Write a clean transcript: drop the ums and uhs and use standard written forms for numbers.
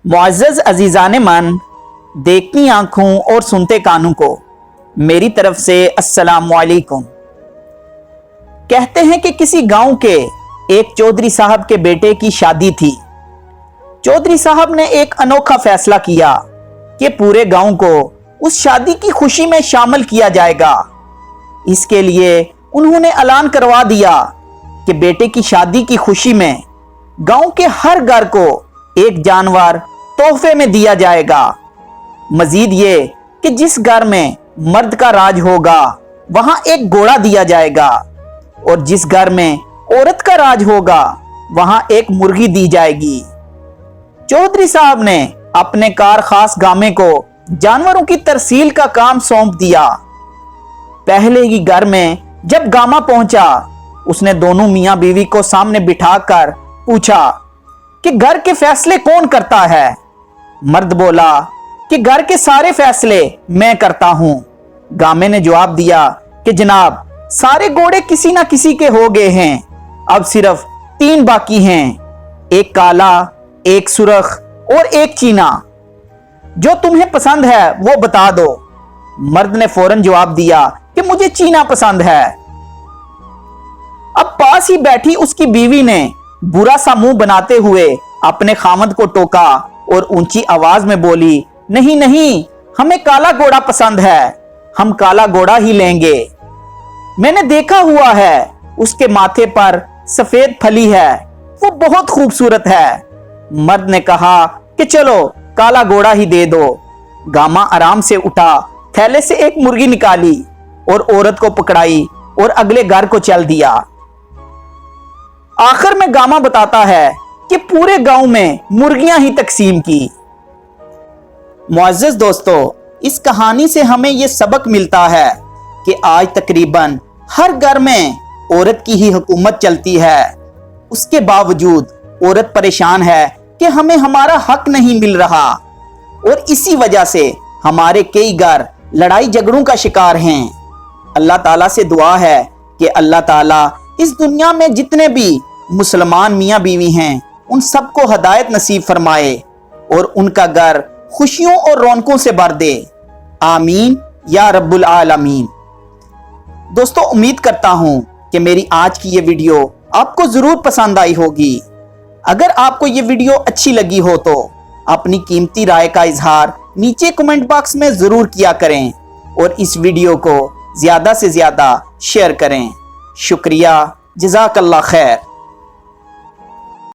मुअज़्ज़ज़ अज़ीज़ान मन, देखती आंखों और सुनते कानों को मेरी तरफ से अस्सलामु अलैकुम। कहते हैं कि किसी गांव के एक चौधरी साहब के बेटे की शादी थी। चौधरी साहब ने एक अनोखा फैसला किया कि पूरे गांव को उस शादी की खुशी में शामिल किया जाएगा। इसके लिए उन्होंने ऐलान करवा दिया कि बेटे की शादी की खुशी में गांव के हर घर को एक जानवर तोहफे में दिया जाएगा। मजीद ये कि जिस घर में मर्द का राज होगा वहां एक घोड़ा दिया जाएगा और जिस घर में औरत का राज होगा वहां एक मुर्गी दी जाएगी। चौधरी साहब ने अपने कार खास गामे को जानवरों की तरसील का काम सौंप दिया। पहले ही घर में जब गामा पहुंचा, उसने दोनों मियां बीवी को सामने बिठाकर पूछा कि घर के फैसले कौन करता है। मर्द बोला कि घर के सारे फैसले मैं करता हूं। गामे ने जवाब दिया कि जनाब, सारे घोड़े किसी ना किसी के हो गए हैं, अब सिर्फ 3 बाकी हैं, एक काला, एक सुर्ख और एक चीना। जो तुम्हें पसंद है वो बता दो। मर्द ने फौरन जवाब दिया कि मुझे चीना पसंद है। अब पास ही बैठी उसकी बीवी ने बुरा सा मुंह बनाते हुए अपने खामद को टोका और ऊंची आवाज में बोली, नहीं नहीं, हमें काला घोड़ा पसंद है, हम काला घोड़ा ही लेंगे। मैंने देखा हुआ है, उसके माथे पर सफेद फली है, वो बहुत खूबसूरत है। मर्द ने कहा कि चलो काला घोड़ा ही दे दो। गामा आराम से उठा, थैले से एक मुर्गी निकाली और औरत को पकड़ाई और अगले घर को चल दिया। आखिर में गामा बताता है कि पूरे गांव में मुर्गियां ही तकसीम की। मुअज़्ज़ज़ दोस्तों, इस कहानी से हमें यह सबक मिलता है कि आज तकरीबन हर घर में औरत की ही हुकूमत चलती है। उसके बावजूद औरत परेशान है कि हमें हमारा हक नहीं मिल रहा और इसी वजह से हमारे कई घर लड़ाई झगड़ों का शिकार हैं। अल्लाह ताला से दुआ है कि अल्लाह ताला इस दुनिया में जितने भी मुसलमान मियाँ बीवी हैं उन सबको हदायत नसीब फरमाए और उनका घर खुशियों और रौनकों से भर दे। आमीन या रब्बुल आलमीन। दोस्तों, उम्मीद करता हूं कि मेरी आज की ये वीडियो आपको जरूर पसंद आई होगी। अगर आपको ये वीडियो अच्छी लगी हो तो अपनी कीमती राय का इजहार नीचे कमेंट बॉक्स में जरूर किया करें और इस वीडियो को ज्यादा से ज्यादा शेयर करें। शुक्रिया, जज़ाकल्लाह खैर।